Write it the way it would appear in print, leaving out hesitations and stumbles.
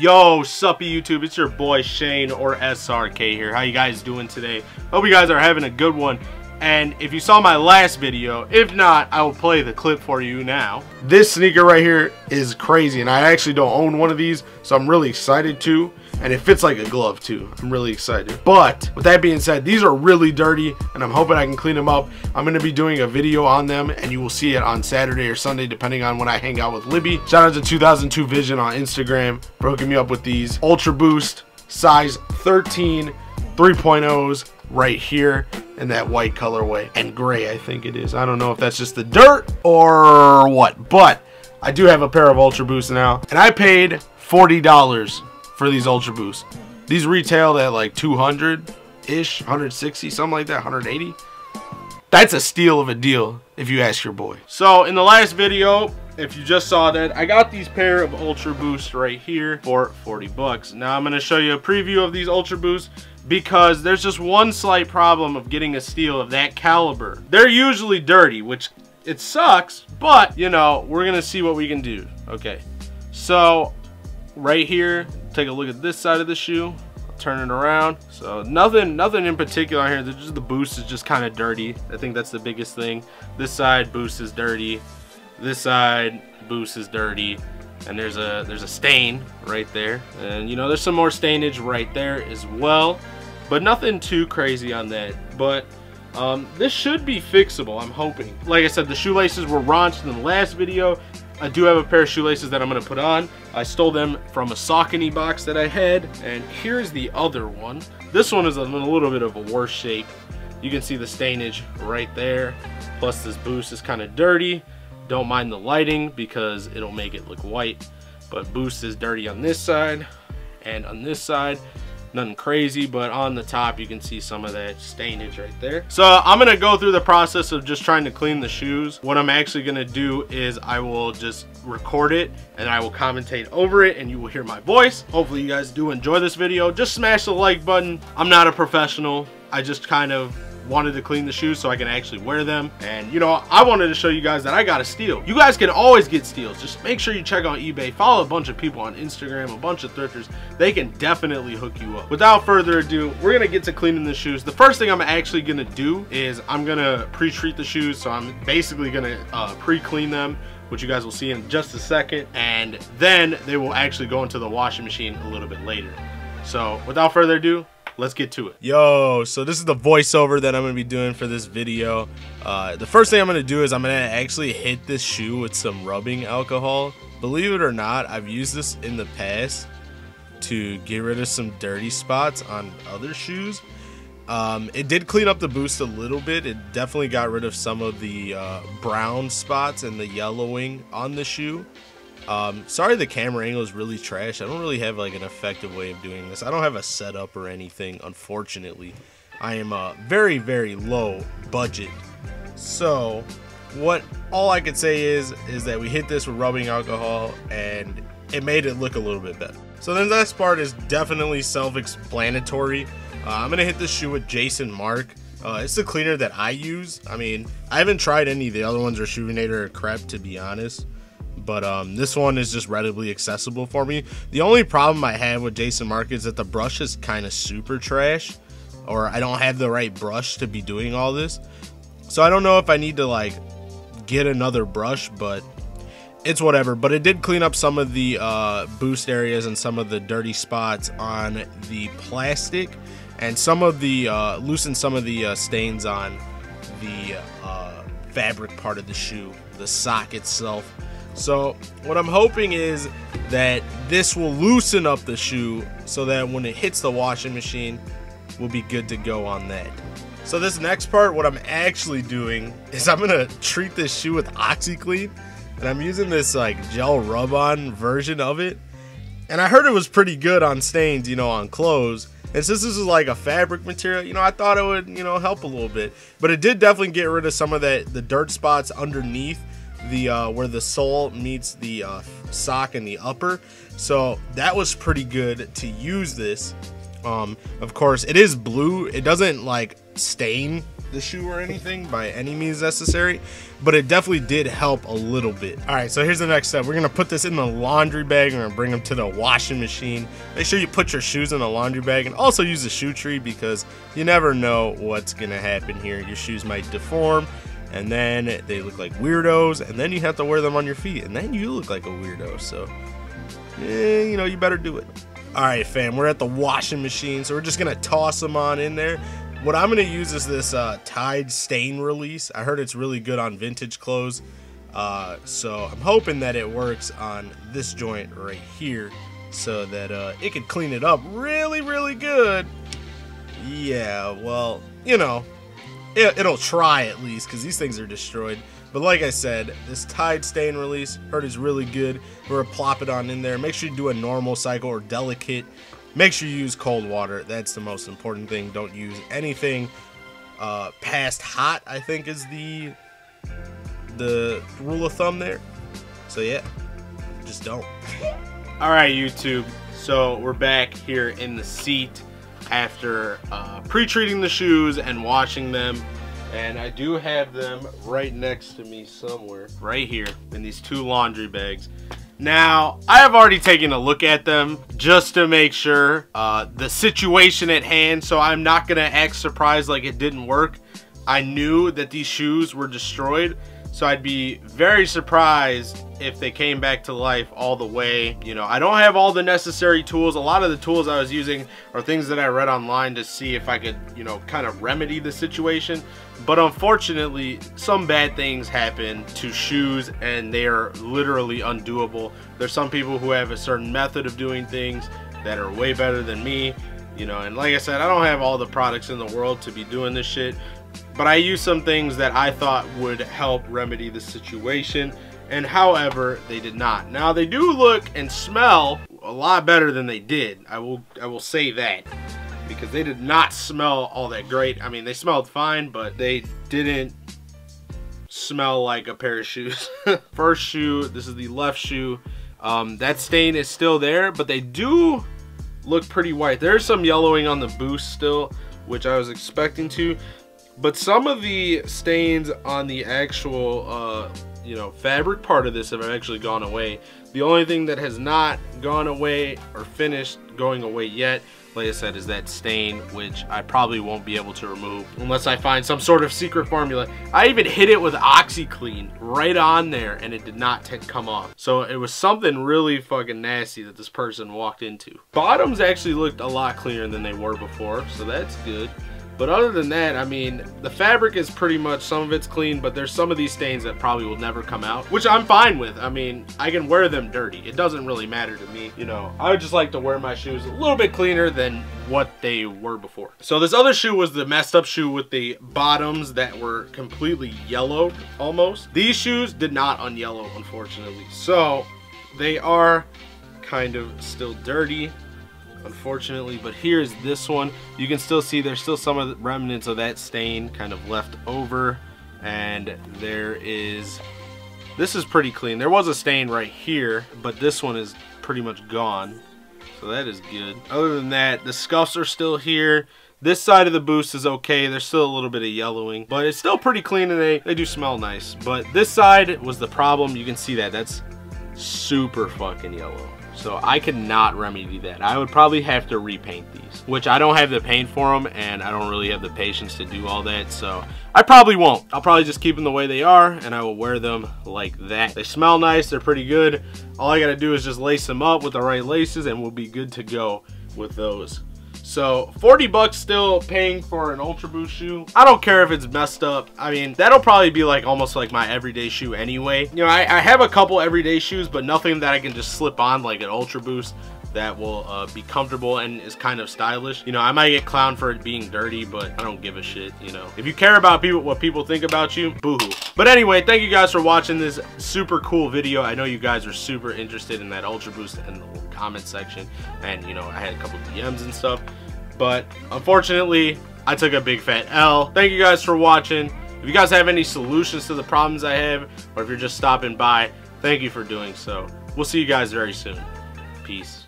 Yo, suppy YouTube, it's your boy Shane or SRK here. How you guys doing today? Hope you guys are having a good one. And if you saw my last video, if not, I will play the clip for you now. This sneaker right here is crazy, and I actually don't own one of these, so I'm really excited to. And it fits like a glove too. I'm really excited. But with that being said, these are really dirty, and I'm hoping I can clean them up. I'm going to be doing a video on them, and you will see it on Saturday or Sunday, depending on when I hang out with Libby. Shout out to 2002 Vision on Instagram for hooking me up with these Ultraboost size 13 3.0s right here in that white colorway and gray, I think it is. I don't know if that's just the dirt or what, but I do have a pair of Ultraboosts now, and I paid $40 for these Ultraboosts. These retailed at like 200-ish, 160, something like that, 180. That's a steal of a deal if you ask your boy. So in the last video, if you just saw that, I got these pair of Ultraboosts right here for 40 bucks. Now I'm gonna show you a preview of these Ultraboosts because there's just one slight problem of getting a steal of that caliber. They're usually dirty, which it sucks, but you know, we're gonna see what we can do. Okay, so right here, take a look at this side of the shoe. I'll turn it around. So nothing in particular here. The boost is just kind of dirty. I think that's the biggest thing. This side boost is dirty. This side boost is dirty. And there's a stain right there. And you know, there's some more stainage right there as well. But nothing too crazy on that. But this should be fixable, I'm hoping. Like I said, the shoelaces were raunched in the last video. I do have a pair of shoelaces that I'm going to put on. I stole them from a Saucony box that I had. And here's the other one. This one is in a little bit of a worse shape. You can see the stainage right there. Plus this boost is kind of dirty. Don't mind the lighting because it'll make it look white. But boost is dirty on this side and on this side. Nothing crazy, but on the top you can see some of that stainage right there. So I'm gonna go through the process of just trying to clean the shoes. What I'm actually gonna do is I will just record it and I will commentate over it and you will hear my voice. Hopefully you guys do enjoy this video. Just smash the like button. I'm not a professional. I just kind of wanted to clean the shoes so I can actually wear them, and you know, I wanted to show you guys that I got a steal. You guys can always get steals. Just make sure you check out eBay, follow a bunch of people on Instagram, a bunch of thrifters. They can definitely hook you up. Without further ado, we're gonna get to cleaning the shoes. The first thing I'm actually gonna do is I'm gonna pre-treat the shoes. So I'm basically gonna pre-clean them, which you guys will see in just a second, and then they will actually go into the washing machine a little bit later. So without further ado, let's get to it. Yo, so this is the voiceover that I'm going to be doing for this video. The first thing I'm going to do is I'm going to actually hit this shoe with some rubbing alcohol. Believe it or not, I've used this in the past to get rid of some dirty spots on other shoes. It did clean up the boost a little bit. It definitely got rid of some of the brown spots and the yellowing on the shoe. Sorry the camera angle is really trash. I don't really have like an effective way of doing this. I don't have a setup or anything, unfortunately. I am very low budget. So all I could say is that we hit this with rubbing alcohol and it made it look a little bit better. So the next part is definitely self-explanatory. I'm gonna hit this shoe with Jason Mark. It's the cleaner that I use. I mean, I haven't tried any of the other ones or Shoeinator or Crep, to be honest. But this one is just readily accessible for me. The only problem I have with Jason Mark is that the brush is kind of super trash, or I don't have the right brush to be doing all this. So I don't know if I need to like get another brush, but it's whatever. But it did clean up some of the boost areas and some of the dirty spots on the plastic, and some of the loosened some of the stains on the fabric part of the shoe, the sock itself. So what I'm hoping is that this will loosen up the shoe so that when it hits the washing machine, we'll be good to go on that. So this next part, what I'm actually doing is I'm gonna treat this shoe with OxiClean, and I'm using this like gel rub-on version of it. And I heard it was pretty good on stains, you know, on clothes. And since this is like a fabric material, you know, I thought it would, you know, help a little bit. But it did definitely get rid of some of the dirt spots underneath the where the sole meets the sock and the upper. So that was pretty good to use this. Of course it is blue. It doesn't like stain the shoe or anything by any means necessary, but it definitely did help a little bit. All right, so here's the next step. We're gonna put this in the laundry bag. We're gonna bring them to the washing machine. Make sure you put your shoes in the laundry bag, and also use a shoe tree, because you never know what's gonna happen here. Your shoes might deform, and then they look like weirdos, and then you have to wear them on your feet, and then you look like a weirdo. So you know, you better do it. All right, fam, we're at the washing machine, so we're just gonna toss them on in there. What I'm gonna use is this Tide stain release. I heard it's really good on vintage clothes, so I'm hoping that it works on this joint right here, so that it can clean it up really, really good. Yeah, well, you know, it'll try at least, because these things are destroyed. But like I said, this Tide stain release, heard is really good. We're gonna plop it on in there. Make sure you do a normal cycle or delicate. Make sure you use cold water. That's the most important thing. Don't use anything past hot, I think is the rule of thumb there. So yeah, just don't. All right, YouTube. So we're back here in the seat after pre-treating the shoes and washing them. And I do have them right next to me somewhere, right here, in these two laundry bags. Now, I have already taken a look at them just to make sure the situation at hand, so I'm not gonna act surprised like it didn't work. I knew that these shoes were destroyed, so I'd be very surprised if they came back to life all the way. You know, I don't have all the necessary tools. A lot of the tools I was using are things that I read online to see if I could, you know, kind of remedy the situation. But unfortunately, some bad things happen to shoes, and they are literally undoable. There's some people who have a certain method of doing things that are way better than me, you know, and like I said, I don't have all the products in the world to be doing this shit, but I used some things that I thought would help remedy the situation, and however, they did not. Now, they do look and smell a lot better than they did. I will say that, because they did not smell all that great. I mean, they smelled fine, but they didn't smell like a pair of shoes. First shoe, this is the left shoe. That stain is still there, but they do look pretty white. There's some yellowing on the boost still, which I was expecting to, but some of the stains on the actual you know, fabric part of this have actually gone away. The only thing that has not gone away or finished going away yet, like I said, is that stain, which I probably won't be able to remove unless I find some sort of secret formula. I even hit it with OxyClean right on there, and it did not come off. So it was something really fucking nasty that this person walked into. Bottoms actually looked a lot cleaner than they were before, so that's good. But other than that, I mean, the fabric is pretty much, some of it's clean, but there's some of these stains that probably will never come out, which I'm fine with. I mean, I can wear them dirty. It doesn't really matter to me. You know, I would just like to wear my shoes a little bit cleaner than what they were before. So this other shoe was the messed up shoe with the bottoms that were completely yellowed almost. These shoes did not unyellow, unfortunately. So they are kind of still dirty, unfortunately, but here's this one. You can still see there's still some of the remnants of that stain kind of left over, and there is, this is pretty clean. There was a stain right here, but this one is pretty much gone, so that is good. Other than that, the scuffs are still here. This side of the boost is okay. There's still a little bit of yellowing, but it's still pretty clean, and they do smell nice. But this side was the problem. You can see that that's super fucking yellow. So I could not remedy that. I would probably have to repaint these, which I don't have the paint for them, and I don't really have the patience to do all that, so I probably won't. I'll probably just keep them the way they are, and I will wear them like that. They smell nice, they're pretty good. All I gotta do is just lace them up with the right laces, and we'll be good to go with those. So 40 bucks still paying for an Ultraboost shoe. I don't care if it's messed up. I mean, that'll probably be like almost like my everyday shoe anyway. You know, I have a couple everyday shoes, but nothing that I can just slip on like an Ultraboost that will be comfortable and is kind of stylish. You know, I might get clowned for it being dirty, but I don't give a shit, you know. If you care about what people think about you, boo-hoo. But anyway, thank you guys for watching this super cool video. I know you guys are super interested in that Ultraboost in the comment section, and you know, I had a couple DMs and stuff, but unfortunately, I took a big fat L. Thank you guys for watching. If you guys have any solutions to the problems I have, or if you're just stopping by, thank you for doing so. We'll see you guys very soon. Peace.